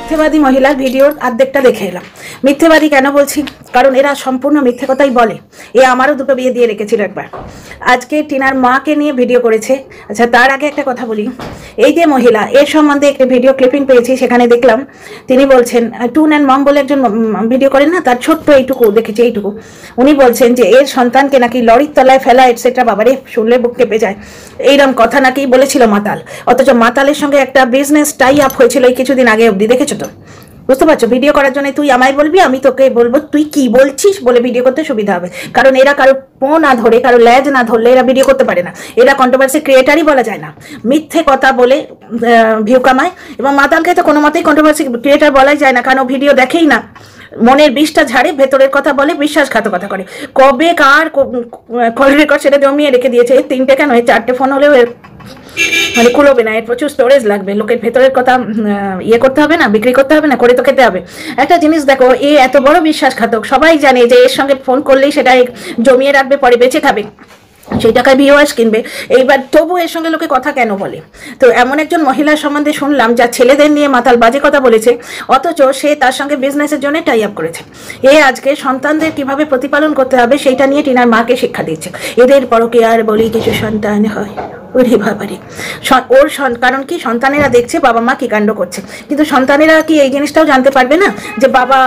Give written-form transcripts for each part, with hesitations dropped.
মিথ্যেবাদী মহিলার ভিডিওর অর্ধেকটা দেখে এলাম। মিথ্যেবাদী কেন বলছি? কারণ এরা সম্পূর্ণ মিথ্যে কথাই বলে। এ আমারও দুটো বিয়ে দিয়ে রেখেছিল একবার। আজকে টিনার মাকে নিয়ে ভিডিও করেছে। আচ্ছা, তার আগে একটা কথা বলি। এই যে মহিলা, এর সম্বন্ধে একটা ভিডিও ক্লিপিং পেয়েছি, সেখানে দেখলাম তিনি বলছেন, টুন অ্যান্ড মম বলে একজন ভিডিও করেন না, তার ছোট্ট এইটুকু দেখেছি, এইটুকু উনি বলছেন যে এর সন্তানকে নাকি লরির তলায় ফেলা এটসেট্রা। বাবারে, শুনলে বুক কেঁপে যায়। এইরকম কথা নাকি বলেছিল মাতাল, অথচ মাতালের সঙ্গে একটা বিজনেস টাই আপ হয়েছিল এই কিছুদিন আগে অবধি। দেখেছো তো? বুঝতে পারছো? ভিডিও করার জন্য তুই আমায় বলবি, আমি তোকে বলবো তুই কি বলছিস বলে ভিডিও করতে সুবিধা হবে। কারণ এরা কারো পো না ধরে, কারো ল্যাজ না ধরলে এরা ভিডিও করতে পারে না। এরা কন্ট্রোভার্সি ক্রিয়েটারই বলা যায় না, মিথ্যে কথা বলে ভিউ কামায়। এবং মাতালকে তো কোনো মতেই কন্ট্রোভার্সি ক্রিয়েটার বলাই যায় না, কারণ ভিডিও দেখেই না। মনের বিষটা ঝাড়ে, ভেতরের কথা বলে, বিশ্বাসঘাতকতা করে। কবে কার কল রেকর্ড সেটা জমিয়ে রেখে দিয়েছে। 3টে কেন, 4টে ফোন হলেও মানে কুলোবে না, এর প্রচুর স্টোরেজ লাগবে। লোকের ভেতরের কথা ইয়ে করতে হবে না, বিক্রি করতে হবে না, করে তো খেতে হবে। একটা জিনিস দেখো, এ এত বড় বিশ্বাসঘাতক, সবাই জানে যে এর সঙ্গে ফোন করলেই সেটা জমিয়ে রাখবে, পরে বেঁচে খাবে, সেই টাকায় ভিউয়ার্স কিনবে। এইবার তবু এর সঙ্গে লোকে কথা কেন বলে? তো এমন একজন মহিলার সম্বন্ধে শুনলাম যা ছেলেদের নিয়ে মাতাল বাজে কথা বলেছে, অথচ সে তার সঙ্গে বিজনেসের জন্য টাই আপ করেছে। এ আজকে সন্তানদের কিভাবে প্রতিপালন করতে হবে সেইটা নিয়ে টিনার মাকে শিক্ষা দিচ্ছে। এদের পরকে আর বলি কিছু সন্তান হয়, ওরে বাবারে। ওর কারণ কি, সন্তানেরা দেখছে বাবা মা কি কাণ্ড করছে, কিন্তু সন্তানেরা কি এই জিনিসটাও জানতে পারবে না যে বাবা,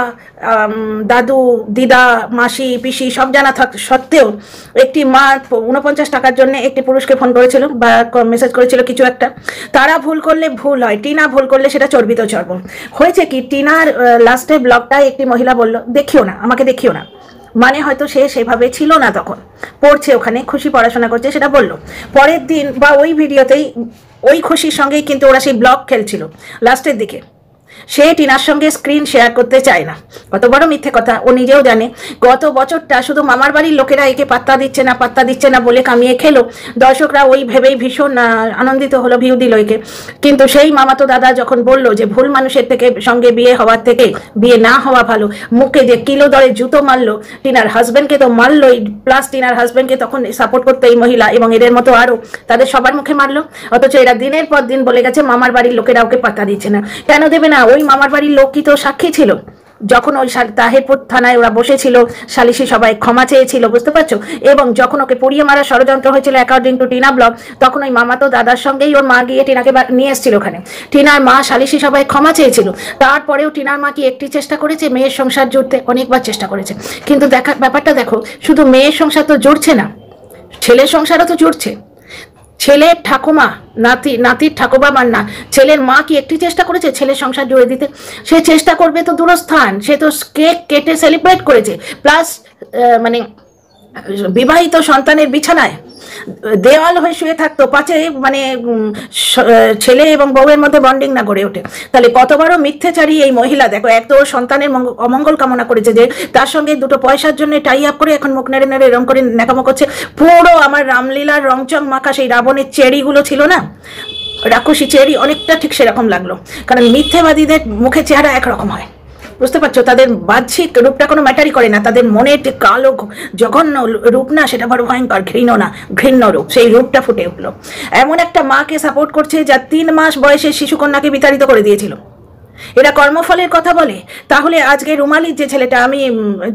দাদু, দিদা, মাসি, পিসি সব জানা সত্ত্বেও একটি মা 49 টাকার জন্য একটি পুরুষকে ফোন করেছিল বা মেসেজ করেছিল কিছু একটা। তারা ভুল করলে ভুল হয়, টিনা ভুল করলে সেটা চর্বিত চর্বণ হয়েছে। কি, টিনার লাস্টের ব্লগটায় একটি মহিলা বলল, দেখিও না, আমাকে দেখিও না। মানে হয়তো সে সেভাবে ছিল না, তখন পড়ছে ওখানে, খুশি পড়াশোনা করছে, সেটা বললো। পরের দিন বা ওই ভিডিওতেই ওই খুশির সঙ্গেই কিন্তু ওরা সেই ব্লগ খেলছিল লাস্টের দিকে। সে টিনার সঙ্গে স্ক্রিন শেয়ার করতে চায় না। কত বড় মিথ্যে কথা ও নিজেও জানে। গত বছরটা শুধু মামার বাড়ির লোকেরা একে পাত্তা দিচ্ছে না বলে কামিয়ে খেলো। দর্শকরা ওই ভেবেই ভীষণ আনন্দিত হলো, ভিউ দিল একে। কিন্তু সেই মামাতো দাদা যখন বলল যে ভুল মানুষের থেকে সঙ্গে বিয়ে হওয়ার থেকে বিয়ে না হওয়া ভালো, মুখে যে কিলো দরে জুতো মারলো, টিনার হাজব্যান্ডকে তো মারলোই, প্লাস টিনার হাজব্যান্ডকে তখন সাপোর্ট করতো এই মহিলা এবং এদের মতো আরও, তাদের সবার মুখে মারলো। অথচ এরা দিনের পর দিন বলে গেছে মামার বাড়ির লোকেরা ওকে পাত্তা দিচ্ছে না। কেন দেবে না? ওই মামার বাড়ির লোক কি তো সাক্ষী ছিল যখন ওই তাহেরপুর থানায় ওরা বসেছিল, সালিশি সবাই ক্ষমা চেয়েছিল, বুঝতে পারছো? এবং যখন ওকে পুড়িয়ে মারার ষড়যন্ত্র হয়েছিল অ্যাকর্ডিং টু টিনা ব্লগ, তখন ওই মামাতো দাদার সঙ্গেই ওর মা গিয়ে টিনাকে নিয়ে এসেছিল ওখানে। টিনার মা সালিশি সবাই ক্ষমা চেয়েছিল। তারপরেও টিনার মা কি একটি চেষ্টা করেছে মেয়ের সংসার জুড়তে? অনেকবার চেষ্টা করেছে। কিন্তু ব্যাপারটা দেখো, শুধু মেয়ের সংসার তো জুড়ছে না, ছেলের সংসারও তো জুড়ছে। ছেলের ঠাকুমা, নাতির ঠাকুমা না, ছেলের মা কি একটি চেষ্টা করেছে ছেলের সংসার জুড়ে দিতে? সে চেষ্টা করবে তো দূরস্থান, সে তো কেক কেটে সেলিব্রেট করেছে, প্লাস মানে বিবাহিত সন্তানের বিছানায় দেওয়াল হয়ে শুয়ে থাকতো, পাছে মানে ছেলে এবং বউয়ের মধ্যে বন্ডিং না গড়ে ওঠে। তাহলে কত বড় মিথ্যেচারী এই মহিলা দেখো। এক তো সন্তানের অমঙ্গল কামনা করেছে, যে তার সঙ্গে দুটো পয়সার জন্য টাই আপ করে এখন মুখ নেড়ে নেড়ে এরম করে ন্যাকামো করছে। পুরো আমার রামলীলার রংচং মাখা সেই রাবণের চেরিগুলো ছিল না, রাক্ষসী চেরি, অনেকটা ঠিক সেরকম লাগলো। কারণ মিথ্যেবাদীদের মুখে চেহারা একরকম হয়, বুঝতে পারছো? তাদের বাহ্যিক রূপটা কোনো ম্যাটারই করে না, তাদের মনের যে কালো জঘন্য রূপ না, সেটা বড় ভয়ঙ্কর, ঘৃণ্য রূপ, সেই রূপটা ফুটে উঠলো। এমন একটা মাকে সাপোর্ট করছে যা 3 মাস বয়সের শিশুকন্যাকে বিতাড়িত করে দিয়েছিল। এরা কর্মফলের কথা বলে। তাহলে আজকে রুমালির যে ছেলেটা, আমি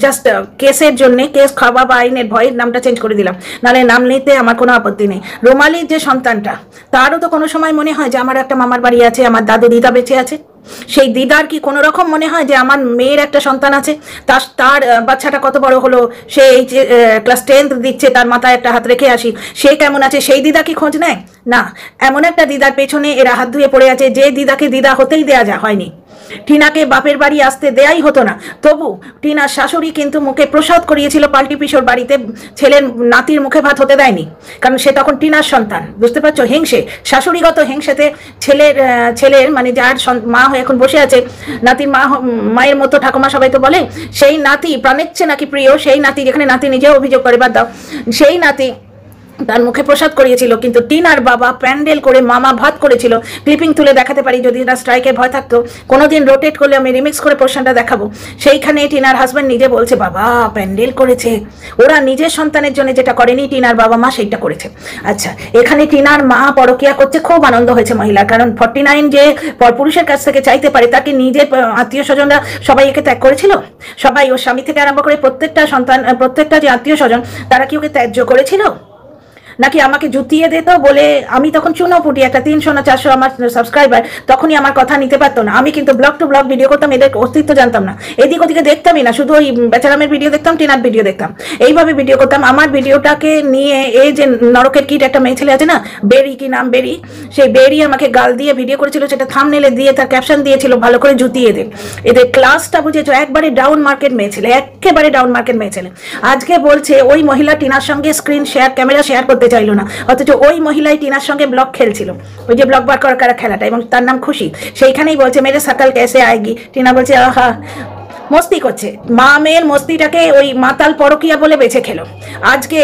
জাস্ট কেসের জন্য, কেস খাওয়া বা আইনের ভয়ের নামটা চেঞ্জ করে দিলাম, নাহলে নাম নিতে আমার কোনো আপত্তি নেই। রুমালির যে সন্তানটা, তারও তো কোনো সময় মনে হয় যে আমার একটা মামার বাড়ি আছে, আমার দাদু দিদা বেঁচে আছে। সেই দিদার কি কোনো রকম মনে হয় যে আমার মেয়ের একটা সন্তান আছে, তার বাচ্চাটা কত বড় হলো, সে এই যে ক্লাস 10th দিচ্ছে, তার মাথায় একটা হাত রেখে আসি, সে কেমন আছে, সেই দিদা কি খোঁজ নেয়? না, এমন একটা দিদার পেছনে এরা হাত ধুয়ে পড়ে আছে, যে দিদাকে দিদা হতেই দেয়া হয়নি। টিনাকে বাপের বাড়ি আসতে দেয়াই হতো না, তবু টিনার শাশুড়ি কিন্তু মুখে প্রসাদ করিয়েছিল পাল্টি পিসোর বাড়িতে, ছেলের নাতির মুখে ভাত হতে দেয়নি, কারণ সে তখন টিনার সন্তান, বুঝতে পারছো? হিংসে, শাশুড়িগত হিংসেতে ছেলের মানে যার মা হয়ে এখন বসে আছে, নাতির মায়ের মতো ঠাকুমা সবাই তো বলে, সেই নাতি প্রাণের চেয়ে নাকি প্রিয়, সেই নাতি, যেখানে নাতি নিজেও অভিযোগ করে, বাদ দাও, সেই নাতি তার মুখে প্রসাদ করিয়েছিল, কিন্তু টিনার বাবা প্যান্ডেল করে মামা ভাত করেছিল। ক্লিপিং তুলে দেখাতে পারি যদি না স্ট্রাইকের ভয় থাকতো। কোনোদিন রোটেট করলে আমি রিমিক্স করে পোর্শনটা দেখাবো। সেইখানে টিনার হাজব্যান্ড নিজে বলছে বাবা প্যান্ডেল করেছে, ওরা নিজের সন্তানের জন্য যেটা করেনি টিনার বাবা মা সেইটা করেছে। আচ্ছা, এখানে টিনার মা পরকিয়া করছে, খুব আনন্দ হয়েছে মহিলার, কারণ 49 যে পরপুরুষের কাছ থেকে চাইতে পারে, তাকে নিজের আত্মীয় স্বজনরা সবাই একে ত্যাগ করেছিল? সবাই ওর স্বামী থেকে আরম্ভ করে প্রত্যেকটা সন্তান, প্রত্যেকটা যে আত্মীয় স্বজন, তারা কি ওকে ত্যায্য করেছিল? নাকি আমাকে জুতিয়ে দিত বলে? আমি তখন চুনোপুটি একটা 300 না 400 আমার সাবস্ক্রাইবার, তখনই আমার কথা নিতে পারতো না। আমি কিন্তু ব্লগ টু ব্লগ ভিডিও করতাম, এদের অস্তিত্ব জানতাম না, এদিক ওদিকে দেখতামই না, শুধু ওই বেচারামের ভিডিও দেখতাম, টিনার ভিডিও দেখতাম, এইভাবে ভিডিও করতাম। আমার ভিডিওটাকে নিয়ে এই যে নরকের কিট একটা মেয়ে ছেলে আছে না, বেরি কি নাম, বেরি, সেই বেরি আমাকে গাল দিয়ে ভিডিও করেছিল, সেটা থাম্বনেলে দিয়ে তার ক্যাপশন দিয়েছিল ভালো করে জুতিয়ে দে। এদের ক্লাসটা বুঝেছো, একবারে ডাউন মার্কেট মেয়ে ছেলে, একেবারে ডাউন মার্কেট মেয়ে ছেলে। আজকে বলছে ওই মহিলা টিনার সঙ্গে স্ক্রিন শেয়ার, ক্যামেরা শেয়ার করতে চাইলো না, অথচ ওই মহিলাই টিনার সঙ্গে ব্লগ খেলছিল, ওই যে ব্লগ বার করা খেলাটা, এবং তার নাম খুশি। সেইখানেই বলছে মেরে সকাল কেসে আয়েগি, টিনা বলছে আহা, মস্তি করছে। মা মেয়ের মস্তিটাকে ওই মাতাল পরকিয়া বলে বেছে খেলো। আজকে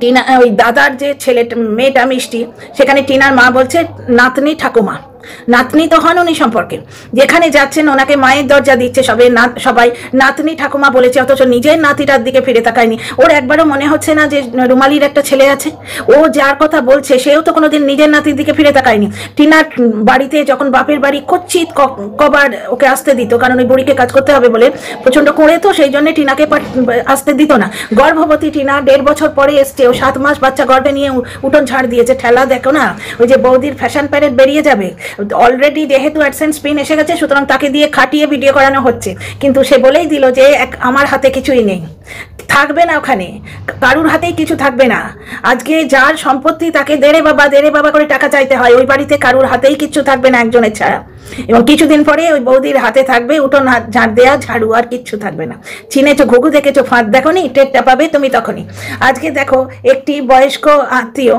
টিনা ওই দাদার যে ছেলেটা মেয়েটা মিষ্টি, সেখানে টিনার মা বলছে নাতনি ঠাকুমা, নাতনি তো হন উনি সম্পর্কে, যেখানে যাচ্ছেন ওনাকে মায়ের দরজা দিচ্ছে সবাই নাতনি ঠাকুমা বলেছে, অথচ নিজের নাতিটার দিকে ফিরে তাকায়নি। ওর একবারও মনে হচ্ছে না যে রুমালির একটা ছেলে আছে, ও যার কথা বলছে সেও তো কোনোদিন নিজের নাতির দিকে ফিরে তাকায়নি। টিনার বাড়িতে যখন বাপের বাড়ি কচ্ছিত কবার ওকে আসতে দিত, কারণ ওই বুড়িকে কাজ করতে হবে বলে প্রচন্ড করে, তো সেই জন্য টিনাকে আসতে দিত না। গর্ভবতী টিনা 1.5 বছর পরে এসছে, ও 7 মাস বাচ্চা গর্ভে নিয়ে উঠোন ঝাড় দিয়েছে। ঠেলা দেখো না, ওই যে বৌদির ফ্যাশন প্যারেড বেরিয়ে যাবে অলরেডি, যেহেতু অ্যাডসেন্স পিন এসে গেছে, সুতরাং তাকে দিয়ে খাটিয়ে ভিডিও করানো হচ্ছে। কিন্তু সে বলেই দিল যে আমার হাতে কিছুই নেই, থাকবে না, ওখানে কারুর হাতেই কিছু থাকবে না। আজকে যার সম্পত্তি তাকে দেড়ে বাবা করে টাকা চাইতে হয়, ওই বাড়িতে কারুর হাতেই কিচ্ছু থাকবে না একজনের ছাড়া। এবং কিছুদিন পরে ওই বৌদির হাতে থাকবে উঠোন ঝাড় দেয়া, ঝাড়ু, আর কিচ্ছু থাকবে না। চিনেছো ঘুঘু দেখেছো ফাঁদ দেখোনি, টেরটা পাবে তুমি তখনই। আজকে দেখো একটি বয়স্ক আত্মীয়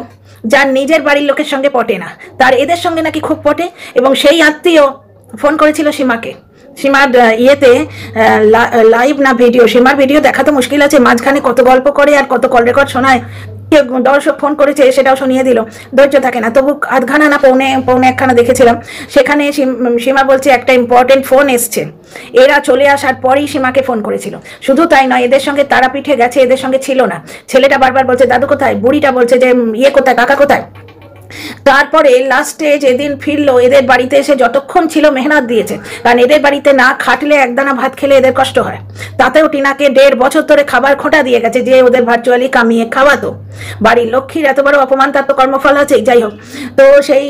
যার নিজের বাড়ির লোকের সঙ্গে পটে না, তার এদের সঙ্গে নাকি খুব পটে, এবং সেই আত্মীয় ফোন করেছিল সীমাকে। সীমার ইয়েতে লাইভ না ভিডিও, সীমার ভিডিও দেখা তো মুশকিল আছে, মাঝখানে কত গল্প করে আর কত কল রেকর্ড শোনায়, কেউ দর্শক ফোন করেছে সেটাও শুনিয়ে দিল, ধৈর্য থাকে না। তবু আধখানা না পৌনে একখানা দেখেছিলাম। সেখানে সীমা বলছে একটা ইম্পর্টেন্ট ফোন এসছে, এরা চলে আসার পরেই সীমাকে ফোন করেছিল। শুধু তাই নয়, এদের সঙ্গে তারাপীঠে গেছে, এদের সঙ্গে ছিল না। ছেলেটা বারবার বলছে দাদু কোথায়, বুড়িটা বলছে যে ইয়ে কোথায়, কাকা কোথায়। তারপরে লাস্টে যেদিন ফিরলো, এদের বাড়িতে এসে যতক্ষণ ছিল মেহনত দিয়েছে, কারণ এদের বাড়িতে না খাটলে একদানা ভাত খেলে এদের কষ্ট হয়। তাতেও টিনাকে 1.5 বছর ধরে খাবার খোঁটা দিয়ে গেছে, যে ওদের ভার্চুয়ালি কামিয়ে খাওয়াতো। বাড়ির লক্ষ্মীর এত বড় অপমান, তার তো কর্মফল আছেই। যাই হোক, তো সেই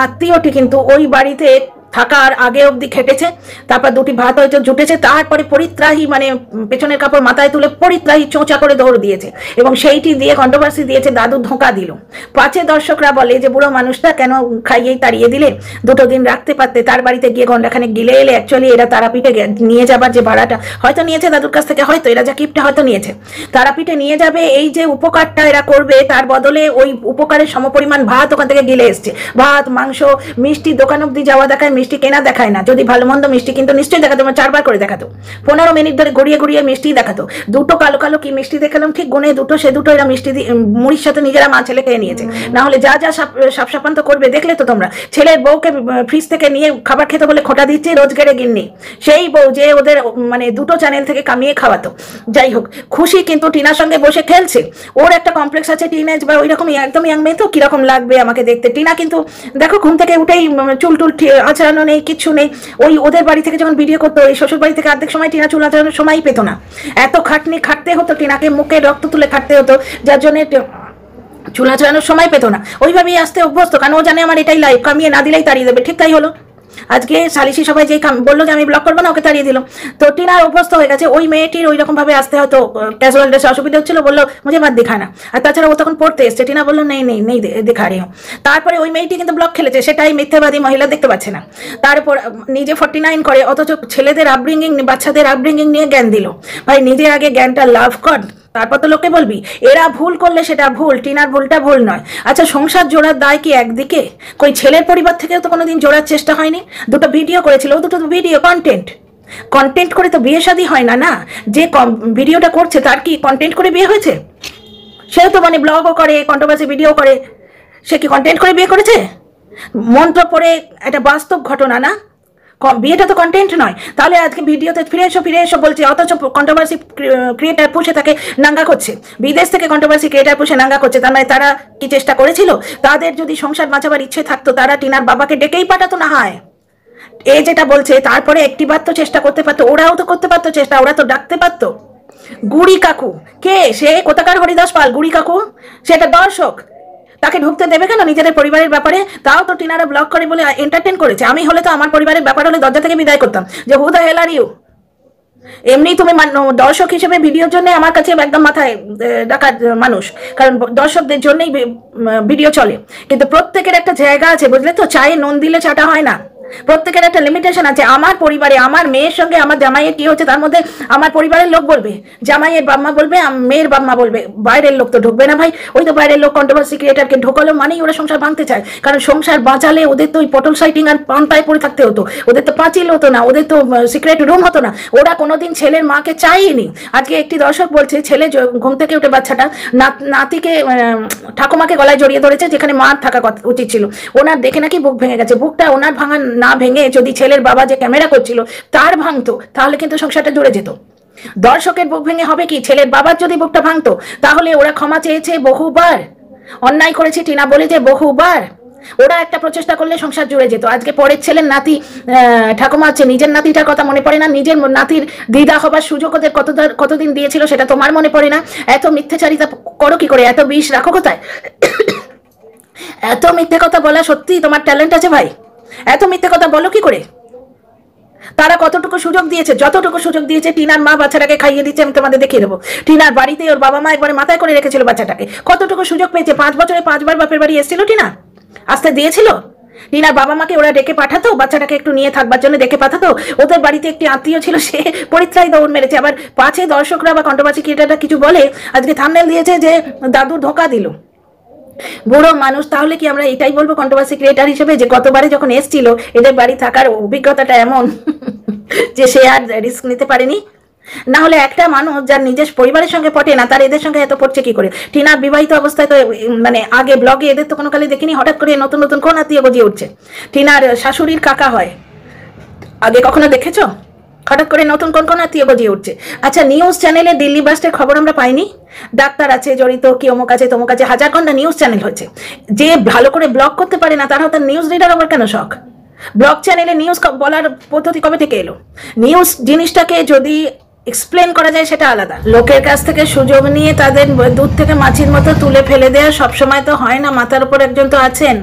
আত্মীয়টি কিন্তু ওই বাড়িতে থাকার আগে অবধি খেটেছে, তারপর 2টি ভাত হয়তো জুটেছে, তারপরে পরিত্রাহী মানে পেছনের কাপড় মাথায় তুলে পরিত্রাহী চোঁচা করে দৌড় দিয়েছে, এবং সেইটি দিয়ে কন্ট্রোভার্সি দিয়েছে, দাদু ধোঁকা দিল। পাছে দর্শকরা বলে যে বুড়ো মানুষটা কেন খাইয়েই তাড়িয়ে দিলে, 2 দিন রাখতে পারতে, তার বাড়িতে গিয়ে ঘন্টাখানেক গিলে এলে। অ্যাকচুয়ালি এরা তারাপীঠে নিয়ে যাবার যে ভাড়াটা হয়তো নিয়েছে দাদুর কাছ থেকে, হয়তো এরা যা কিপটা হয়তো নিয়েছে, তারাপীঠে নিয়ে যাবে, এই যে উপকারটা এরা করবে, তার বদলে ওই উপকারের সমপরিমাণ ভাত ওখান থেকে গিলে এসছে। ভাত, মাংস, মিষ্টি, দোকান অব্দি যাওয়া দেখায়, মিষ্টি কেনা দেখায় না। যদি ভালো মন্দ মিষ্টি কিন্তু নিশ্চয়ই দেখাতো, 4বার করে দেখাতো, 15 মিনিট ধরে ঘুরিয়ে মিষ্টি দেখাতো। 2টো কালো কি মিষ্টি দেখালাম, ঠিক গুনে 2টো, সে 2টো এরা মিষ্টি মুড়ির সাথে নিজেরা মা ছেলে খেয়ে নিয়েছে। না হলে যা সাপসাপান্ত করবে দেখলে তো তোমরা। ছেলের বউকে ফ্রিজ থেকে নিয়ে খাবার খেতে বলে খোটা দিচ্ছে রোজগারে গিন্নি, সেই বউ যে ওদের মানে 2টো চ্যানেল থেকে কামিয়ে খাওয়াতো। যাই হোক, খুশি কিন্তু টিনার সঙ্গে বসে খেলছে। ওর একটা কমপ্লেক্স আছে, টিনেজ বা ওই রকম একদম ইয়াং মেয়ে, তো কিরকম লাগবে আমাকে দেখতে। টিনা কিন্তু দেখো ঘুম থেকে উঠেই চুল আঁচড়ানো নেই, কিচ্ছু নেই। ওই ওদের বাড়ি থেকে যখন ভিডিও করতো, ওই শ্বশুর বাড়ি থেকে অর্ধেক সময় টিনা চুল আঁচড়ানোর সময়ই পেতো না। এত খাটতে হতো টিনাকে, মুখে রক্ত তুলে খাটতে হতো, যার জন্য চুল আঁচড়ানোর সময় পেতো না। ওইভাবেই আসতে অভ্যস্ত, কারণ ও জানে আমার এটাই লাইফ, কামিয়ে না দিলেই তাড়িয়ে দেবে। ঠিক তাই হলো। আজকে সালিশি সবাই যেই বললো যে আমি ব্লক করবো না, ওকে তাড়িয়ে দিল। তো টিনার অভ্যস্ত হয়ে গেছে। ওই মেয়েটির ওই রকম ভাবে আসতে হয়তো ক্যাজুয়াল ড্রেসে অসুবিধা হচ্ছিল, বললো মুঝে মত দিখা না। আর তাছাড়া ও তখন পড়তে এসছে, টিনা বললো নেই দেখা রে। তারপরে ওই মেয়েটি কিন্তু ব্লক খেলেছে, সেটাই মিথ্যাবাদী মহিলা দেখতে পাচ্ছে না। তারপর নিজে 49 করে, অথচ ছেলেদের আপব্রিঙ্গিং, বাচ্চাদের আপব্রিঙ্গিং নিয়ে জ্ঞান দিল। ভাই নিজে আগে জ্ঞানটা লাভ কর, তারপর তো লোকে বলবি। এরা ভুল করলে সেটা ভুল, টিনার ভুলটা ভুল নয়। আচ্ছা, সংসার জোড়ার দায় কি একদিকে? কই ছেলের পরিবার থেকেও তো কোনোদিন জোড়ার চেষ্টা হয়নি। 2টো ভিডিও করেছিল, 2টো ভিডিও কন্টেন্ট করে তো বিয়ে শাদী হয় না। না, যে ভিডিওটা করছে তার কি কন্টেন্ট করে বিয়ে হয়েছে? সেও তো মানে ব্লগও করে, কন্ট্রোভার্সি ভিডিও করে, সে কি কন্টেন্ট করে বিয়ে করেছে? মন্ত্র পড়ে একটা বাস্তব ঘটনা না, বিয়েটা তো কন্টেন্ট নয়। তাহলে আজকে ভিডিওতে ফিরে এসো বলছে, অথচ কন্ট্রোভার্সি ক্রিয়েটার পুষে তাকে নাঙ্গা করছে, বিদেশ থেকে কন্ট্রোভার্সি ক্রিয়েটার পুষে নাঙ্গা করছে। তার মানে তারা কি চেষ্টা করেছিল? তাদের যদি সংসার বাঁচাবার ইচ্ছে থাকতো তারা টিনার বাবাকে ডেকেই পাঠাতো না হয়। এ যেটা বলছে তারপরে একটিবার তো চেষ্টা করতে পারতো, ওরাও তো করতে পারতো চেষ্টা, ওরা তো ডাকতে পারতো। গুড়ি কাকু কে? সে কোথাকার হরিদাস পাল? গুড়ি কাকু সেটা দর্শক, তাকে ঢুকতে দেবে কেন নিজেদের পরিবারের ব্যাপারে? তাও তো টিনারা ব্লগ করে বলে এন্টারটেন করেছে। আমি হলে তো আমার পরিবারের ব্যাপার হলে দরজা থেকে বিদায় করতাম, যে who the hell are you. এমনি তুমি দর্শক হিসেবে ভিডিওর জন্য আমার কাছে একদম মাথায় ডাকা মানুষ, কারণ দর্শকদের জন্যই ভিডিও চলে। কিন্তু প্রত্যেকের একটা জায়গা আছে, বুঝলে তো? চায়ে নুন দিলে চাটা হয় না, প্রত্যেকের একটা লিমিটেশন আছে। আমার পরিবারে আমার মেয়ের সঙ্গে আমার জামাইয়ের কি হচ্ছে তার মধ্যে আমার পরিবারের লোক বলবে, জামাইয়ের বাম্মা বলবে, মেয়ের বাম্মা বলবে, বাইরের লোক তো ঢুকবে না ভাই। ওই তো বাইরের লোক কন্ট্রোভার্সি ক্রিয়েটারকে ঢোকালো মানেই ওরা সংসার ভাঙতে চায়, কারণ সংসার বাঁচালে ওদের তো ওই পটল সাইটিং আর পান্তায় পড়ে থাকতে হতো, ওদের তো পাঁচিল হতো না, ওদের তো সিক্রেট রুম হতো না, ওরা কোনোদিন ছেলের মাকে চাইনি। আজকে একটি দর্শক বলছে ছেলে ঘুম থেকে উঠে বাচ্চাটা নাতিকে ঠাকুমাকে গলায় জড়িয়ে ধরেছে, যেখানে মার থাকা উচিত ছিল। ওনার দেখে নাকি বুক ভেঙে গেছে। বুকটা ওনার ভাঙা না ভেঙে যদি ছেলের বাবা যে ক্যামেরা করছিল তার ভাঙতো, তাহলে কিন্তু সংসারটা জুড়ে যেত। দর্শকের বুক ভেঙে হবে কি? ছেলের বাবার যদি বুকটা ভাঙতো তাহলে ওরা ক্ষমা চেয়েছে বহুবার, অন্যায় করেছে টিনা বলে যে বহুবার, ওরা একটা প্রচেষ্টা করলে সংসার জুড়ে যেত। আজকে পরের ছেলের নাতি ঠাকুমা হচ্ছে, নিজের নাতিটার কথা মনে পড়ে না, নিজের নাতির দিদা হবার সুযোগ ওদের কতদিন দিয়েছিল সেটা তোমার মনে পড়ে না? এত মিথ্যাচারিতা করো কি করে? এত বিষ রাখো কোথায়? এত মিথ্যে কথা বলা সত্যি তোমার ট্যালেন্ট আছে ভাই? এত মিথ্যে কথা বলো কি করে? তারা কতটুকু সুযোগ দিয়েছে? যতটুকু সুযোগ দিয়েছে। টিনার মা বাচ্চাটাকে খাইয়ে দিচ্ছে, আমি তোমাদের দেখিয়ে দেবো। টিনার বাড়িতে ওর বাবা মা একবারে মাথায় করে রেখেছিল বাচ্চাটাকে, কতটুকু সুযোগ পেয়েছে। 5 বছরে 5 বার বাপের বাড়ি এসেছিল টিনা, আসতে দিয়েছিল? টিনার বাবা মাকে ওরা ডেকে পাঠাতো, বাচ্চাটাকে একটু নিয়ে থাকবার জন্য ডেকে পাঠাতো। ওদের বাড়িতে একটি আত্মীয় ছিল, সে পরিত্রায় দৌড় মেরেছে। আবার পাছে দর্শকরা বা কন্ট্রোভার্সি ক্রিয়েটাররা কিছু বলে, আজকে থাম্বনেল দিয়েছে যে দাদু ধোকা দিল। বুড়ো মানুষ, তাহলে কি আমরা এটাই বলবো কন্ট্রোভার্সি ক্রিয়েটার হিসেবে যে গতবারে যখন এসছিল এদের বাড়ি থাকার অভিজ্ঞতাটা এমন যে সে আর রিস্ক নিতে পারেনি? না হলে একটা মানুষ যার নিজের পরিবারের সঙ্গে পটে না, তার এদের সঙ্গে এত পড়ছে কি করে? টিনা বিবাহিত অবস্থায় তো মানে আগে ব্লগে এদের তো কোনো কালে দেখিনি, হঠাৎ করে নতুন নতুন কোন আত্মীয় গজিয়ে উঠছে। টিনার শাশুড়ির কাকা হয়, আগে কখনো দেখেছো? হঠাৎ করে নতুন কোন আত্মীয় গজিয়ে উঠছে। আচ্ছা, নিউজ চ্যানেলে দিল্লি বাস্টের খবর আমরা পাইনি? ডাক্তার আছে জড়িত, কি অমুক আছে তমুক আছে, হাজার ঘন্টা নিউজ চ্যানেল হচ্ছে। যে ভালো করে ব্লগ করতে পারে না তারা তার নিউজ রিডার আবার কেন শখ? ব্লগ চ্যানেলে নিউজ বলার পদ্ধতি কবে থেকে এলো? নিউজ জিনিসটাকে যদি এক্সপ্লেন করা যায় সেটা আলাদা। লোকের কাছ থেকে সুযোগ নিয়ে তাদের দুধ থেকে মাছির মতো তুলে ফেলে দেওয়া সবসময় তো হয় না। মাথার উপর একজন তো আছেন।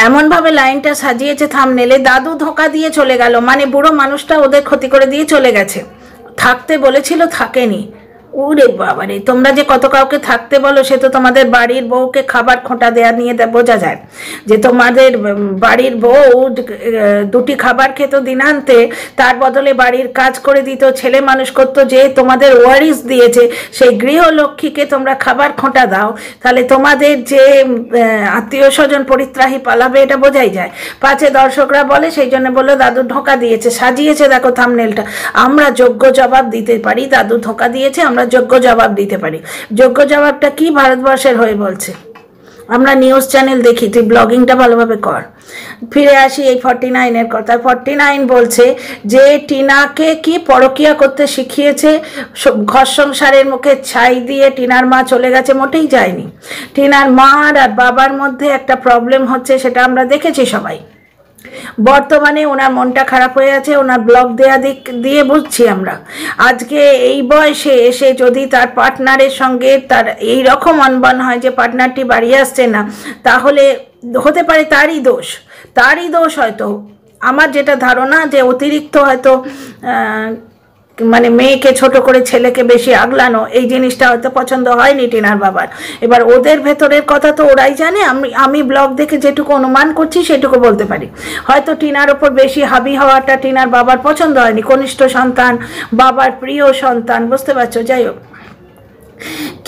এমনভাবে লাইনটা সাজিয়েছে থাম্বনেলে, দাদু ধোকা দিয়ে চলে গেল, মানে বুড়ো মানুষটা ওদের ক্ষতি করে দিয়ে চলে গেছে। থাকতে বলেছিল, থাকেনি। ওরে বাবারে, তোমরা যে কত কাউকে থাকতে বলো সে তো তোমাদের বাড়ির বউকে খাবার খোঁটা দেওয়া নিয়ে বোঝা যায়। যে তোমাদের বাড়ির বউ 2টি খাবার খেত দিনান্তে, তার বদলে বাড়ির কাজ করে দিত, ছেলে মানুষ করতো, যে তোমাদের ওয়ারিস দিয়েছে সেই গৃহলক্ষ্মীকে তোমরা খাবার খোঁটা দাও, তাহলে তোমাদের যে আত্মীয় স্বজন পরিত্রাহী পালাবে এটা বোঝাই যায়। পাছে দর্শকরা বলে সেই জন্য বললো দাদু ধোঁকা দিয়েছে, সাজিয়েছে দেখো থাম্বনেলটা। আমরা যোগ্য জবাব দিতে পারি, দাদু ধোঁকা দিয়েছে, আমরা যোগ্য জবাব দিতে পারি। যোগ্য জবাবটা কি ভারতবর্ষের হয়ে বলছে? আমরা নিউজ চ্যানেল দেখি, তুই ব্লগিংটা ভালোভাবে কর। ফিরে আসি এই 49 এর কথা। 49 বলছে যে টিনাকে কি পরকিয়া করতে শিখিয়েছে, ঘর সংসারের মুখে ছাই দিয়ে টিনার মা চলে গেছে? মোটেই যায়নি। টিনার মা আর বাবার মধ্যে একটা প্রবলেম হচ্ছে, সেটা আমরা দেখেছি সবাই। বর্তমানে ওনার মনটা খারাপ হয়ে আছে, ওনার ব্লগ দেয়া দিয়ে বুঝছি আমরা। আজকে এই বয়সে এসে যদি তার পার্টনারের সঙ্গে তার এই রকম অনবন হয় যে পার্টনারটি বাড়ি আসছে না, তাহলে হতে পারে তারই দোষ হয়তো। আমার যেটা ধারণা যে অতিরিক্ত হয়তো মানে মেয়েকে ছোট করে ছেলেকে বেশি আগলানো, এই জিনিসটা হয়তো পছন্দ হয়নি টিনার বাবার। এবার ওদের ভেতরের কথা তো ওরাই জানে, আমি ব্লগ দেখে যেটুকু অনুমান করছি সেটুকু বলতে পারি। হয়তো টিনার ওপর বেশি হাবি হওয়াটা টিনার বাবার পছন্দ হয়নি, কনিষ্ঠ সন্তান, বাবার প্রিয় সন্তান, বুঝতে পারছো? যাই হোক,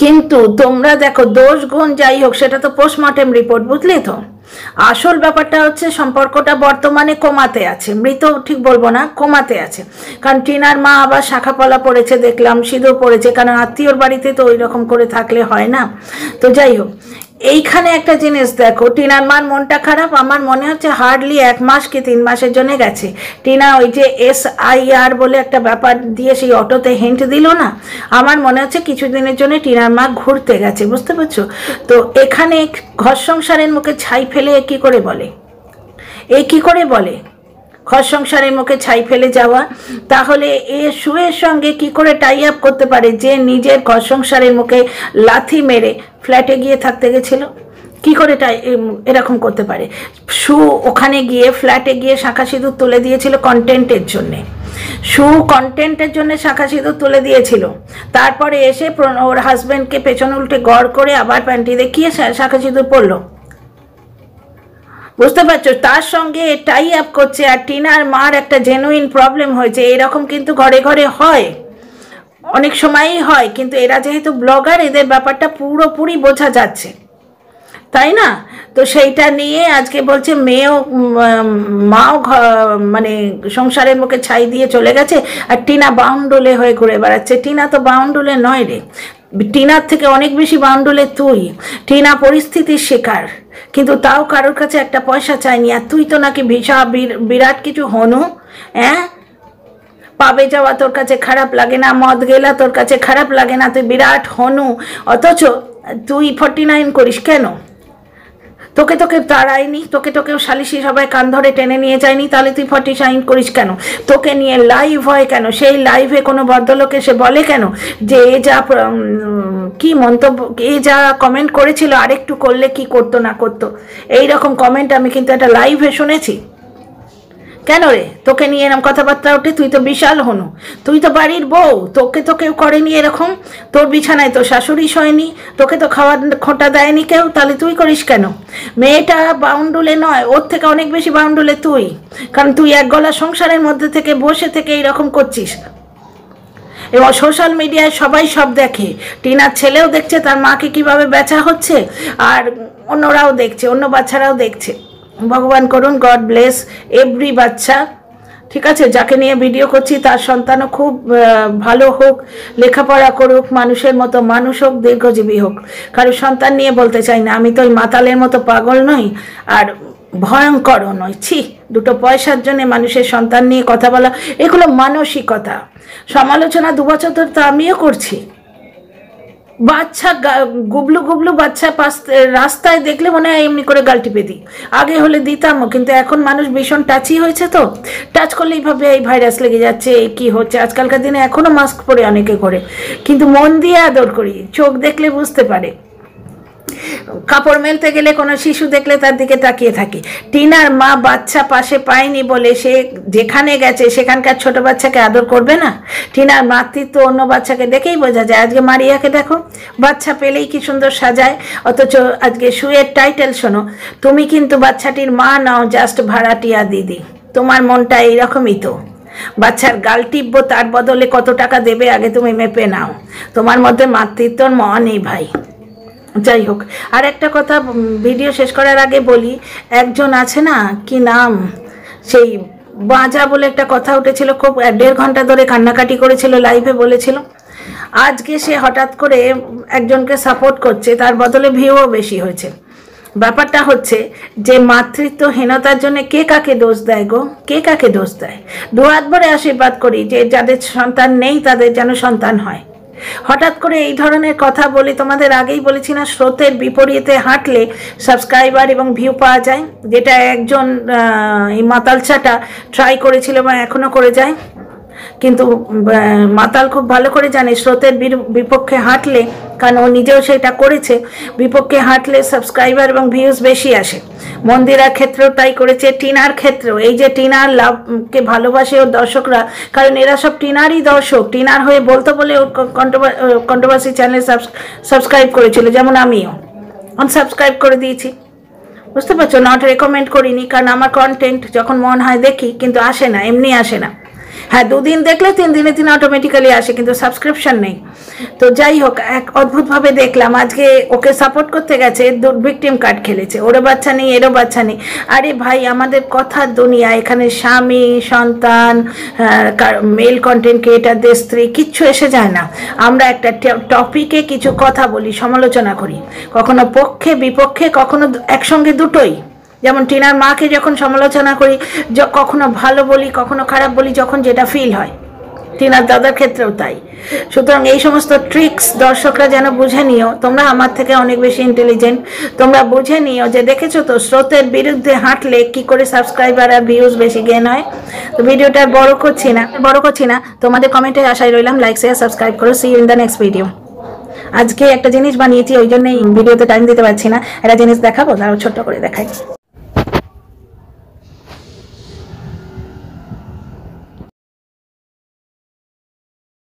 কিন্তু তোমরা দেখো দোষ গুণ যাই হোক সেটা তো পোস্টমর্টেম রিপোর্ট, বুঝলে তো? আসল ব্যাপারটা হচ্ছে সম্পর্কটা বর্তমানে কোমাতে আছে, মৃত ঠিক বলবো না, কোমাতে আছে। কারণ টিনার মা আবার শাখাপলা পড়েছে দেখলাম, সিঁদুর পড়েছে, কারণ আত্মীয়র বাড়িতে তো ওই রকম করে থাকলে হয় না। তো যাই হোক, এইখানে একটা জিনিস দেখো, টিনার মার মনটা খারাপ। আমার মনে হচ্ছে হার্ডলি 1 মাস কি 3 মাসের জন্য গেছে। টিনা ওই যে SIR বলে একটা ব্যাপার দিয়ে সেই অটোতে হিন্ট দিল না, আমার মনে হচ্ছে কিছুদিনের জন্য টিনার মা ঘুরতে গেছে, বুঝতে পারছো? তো এখানে ঘর সংসারের মুখে ছাই ফেলে কি করে বলে, কি করে বলে ঘর সংসারের মুখে ছাই ফেলে যাওয়া? তাহলে সুয়ের সঙ্গে কি করে টাই আপ করতে পারে যে নিজের ঘর সংসারের মুখে লাথি মেরে ফ্ল্যাটে গিয়ে থাকতে গেছিল? কি করে এরকম করতে পারে? ওখানে গিয়ে ফ্ল্যাটে গিয়ে শাঁখা সিঁদুর তুলে দিয়েছিল কন্টেন্টের জন্যে, কন্টেন্টের জন্য শাঁখা সিঁদুর তুলে দিয়েছিল। তারপরে এসে ওর হাজব্যান্ডকে পেছন উল্টে গড় করে আবার প্যান্টি দেখিয়ে শাঁখা সিঁদুর পরলো, বুঝতে পারছো? তার সঙ্গে টাই আপ করছে। আর টিনার মার একটা জেনুইন প্রবলেম হয়েছে, এরকম কিন্তু ঘরে ঘরে হয়, অনেক সময়ই হয়, কিন্তু এরা যেহেতু ব্লগার এদের ব্যাপারটা পুরোপুরি বোঝা যাচ্ছে, তাই না? তো সেইটা নিয়ে আজকে বলছে মেয়েও মাও মানে সংসারের মুখে ছাই দিয়ে চলে গেছে, আর টিনা বাউন্ডুলে হয়ে ঘুরে বেড়াচ্ছে। টিনা তো বাউন্ডুলে নয় রে, টিনার থেকে অনেক বেশি বাউন্ডুলে তুই। টিনা পরিস্থিতির শিকার, কিন্তু তাও কারোর কাছে একটা পয়সা চাইনি। আর তুই তো নাকি বিরাট কিছু হনু, হ্যাঁ? পাবে যাওয়া তোর কাছে খারাপ লাগে না, মদ গেলা তোর কাছে খারাপ লাগে না, তুই বিরাট হনু, অথচ তুই 49 করিস কেন? তোকে তাড়ায়নি, তোকেও সালিশি সবাই কান ধরে টেনে নিয়ে যায়নি, তাহলে তুই 49 করিস কেন? তোকে নিয়ে লাইভ হয় কেন? সেই লাইভে কোনো ভদ্রলোক এসে বলে কেন যে এ যা কি মন্তব্য, এ যা কমেন্ট করেছিল আরেকটু করলে কি করতো না করতো, এইরকম কমেন্ট আমি কিন্তু একটা লাইভে শুনেছি। কেন রে তোকে নিয়ে এরকম কথাবার্তা ওঠে? তুই তো বিশাল হনু, তুই তো বাড়ির বউ, তোকে কেউ করেনি এরকম, তোর বিছানায় তো শাশুড়ি শোয়নি, তোকে তো খাওয়ার খোঁটা দেয়নি কেউ, তাহলে তুই করিস কেন? মেয়েটা বাউন্ডুলে নয়, ওর থেকে অনেক বেশি বাউন্ডুলে তুই, কারণ তুই এক গলা সংসারের মধ্যে থেকে বসে থেকে এইরকম করছিস। এবং সোশ্যাল মিডিয়ায় সবাই সব দেখে, টিনার ছেলেও দেখছে তার মাকে কিভাবে বেচা হচ্ছে, আর অন্যরাও দেখছে, অন্য বাচ্চারাও দেখছে। ভগবান করুন, গড ব্লেস এভরি বাচ্চা, ঠিক আছে? যাকে নিয়ে ভিডিও করছি তার সন্তানও খুব ভালো হোক, লেখাপড়া করুক, মানুষের মতো মানুষ হোক, দীর্ঘজীবী হোক। কারোর সন্তান নিয়ে বলতে চাই না, আমি তো ওই মাতালের মতো পাগল নই, আর ভয়ঙ্করও নয়। ছি, দুটো পয়সার জন্য মানুষের সন্তান নিয়ে কথা বলা, এগুলো মানসিকতা। সমালোচনা 2 বছর ধরে তো আমিও করছি। বাচ্চা গুবলু বাচ্চা রাস্তায় দেখলে মনে হয় এমনি করে গাল টিপে দিই, আগে হলে দিতামও, কিন্তু এখন মানুষ ভীষণ টাচই হয়েছে, তো টাচ করলেই ভাবে এই ভাইরাস লেগে যাচ্ছে, এই কী হচ্ছে। আজকালকার দিনে এখনও মাস্ক পরে অনেকে করে, কিন্তু মন দিয়ে আদর করি, চোখ দেখলে বুঝতে পারে। কাপড় মেলতে গেলে কোনো শিশু দেখলে তার দিকে তাকিয়ে থাকি। টিনার মা বাচ্চা পাশে পায়নি বলে সে যেখানে গেছে সেখানকার ছোট বাচ্চাকে আদর করবে না? টিনার মাতৃত্ব অন্য বাচ্চাকে দেখেই বোঝা যায়। আজকে মারিয়াকে দেখো, বাচ্চা পেলেই কি সুন্দর সাজায়, অথচ আজকে শুয়ের টাইটেল শোনো, তুমি কিন্তু বাচ্চাটির মা নাও, জাস্ট ভাড়াটিয়া দিদি। তোমার মনটা এইরকমই তো, বাচ্চার গাল টিপবো তার বদলে কত টাকা দেবে আগে তুমি মেপে নাও। তোমার মধ্যে মাতৃত্বর ম নেই ভাই। যাই হোক, আর একটা কথা ভিডিও শেষ করার আগে বলি, একজন আছে না, কি নাম, সেই বাজা বলে একটা কথা উঠেছিল, খুব 1.5 ঘন্টা ধরে কান্নাকাটি করেছিল, লাইভে বলেছিল। আজকে সে হঠাৎ করে একজনকে সাপোর্ট করছে, তার বদলে ভিউও বেশি হয়েছে। ব্যাপারটা হচ্ছে যে মাতৃত্বহীনতার জন্য কে কাকে দোষ দেয় গো, কে কাকে দোষ দেয়? 2 হাত ভরে আশীর্বাদ করি যে যাদের সন্তান নেই তাদের যেন সন্তান হয়। হঠাৎ করে এই ধরনের কথা বলে, তোমাদের আগেই বলেছি না, স্রোতের বিপরীতে হাঁটলে সাবস্ক্রাইবার এবং ভিউ পাওয়া যায়, যেটা একজন এই মাতালচাটা ট্রাই করেছিল এবং এখনও করে যায়। কিন্তু মাতাল খুব ভালো করে জানে স্রোতের বিপক্ষে হাঁটলে, কারণ ও নিজেও সেটা করেছে, বিপক্ষে হাঁটলে সাবস্ক্রাইবার এবং ভিউজ বেশি আসে। মন্দিরার ক্ষেত্রেও তাই করেছে, টিনার ক্ষেত্রেও। এই যে টিনার লাভকে ভালোবাসে ওর দর্শকরা, কারণ এরা সব টিনারই দর্শক, টিনার হয়ে বলতে বলে ওর কন্ট্রোভার্সি চ্যানেল সাবস্ক্রাইব করেছিল, যেমন আমিও আনসাবস্ক্রাইব করে দিয়েছি, বুঝতে পারছো? নট রেকমেন্ড করিনি, কারণ আমার কন্টেন্ট যখন মন হয় দেখি, কিন্তু আসে না, এমনি আসে না। হ্যাঁ, 2 দিন দেখলে 3 দিনে 3 অটোমেটিক্যালি আসে, কিন্তু সাবস্ক্রিপশন নেই। তো যাই হোক, এক অদ্ভুতভাবে দেখলাম আজকে ওকে সাপোর্ট করতে গেছে, ভিকটিম কার্ড খেলেছে, ওরও বাচ্চা নেই এরও বাচ্চা নেই। আরে ভাই, আমাদের কথার দুনিয়া, এখানে স্বামী সন্তান, মেল কন্টেন্ট ক্রিয়েটারদের স্ত্রী কিচ্ছু এসে যায় না। আমরা একটা টপিকে কিছু কথা বলি, সমালোচনা করি, কখনো পক্ষে বিপক্ষে, কখনো একসঙ্গে দুটোই। যেমন টিনার মাকে যখন সমালোচনা করি, কখনো ভালো বলি, কখনো খারাপ বলি, যখন যেটা ফিল হয়। টিনার দাদার ক্ষেত্রেও তাই। সুতরাং এই সমস্ত ট্রিক্স দর্শকরা যেন বুঝে নিও, তোমরা আমার থেকে অনেক বেশি ইন্টেলিজেন্ট, তোমরা বুঝে নিও যে দেখেছো তো স্রোতের বিরুদ্ধে হাঁটলে কি করে সাবস্ক্রাইবার আর ভিউজ বেশি গেন হয়। তো ভিডিওটা বড় করছি না, তোমাদের কমেন্টের আশায় রইলাম। লাইক শেয়ার সাবস্ক্রাইব করো। See you in the next video. আজকে একটা জিনিস বানিয়েছি, ওই জন্যই ভিডিওতে টাইম দিতে পারছি না। একটা জিনিস দেখাবো, তারও ছোট্ট করে দেখাই।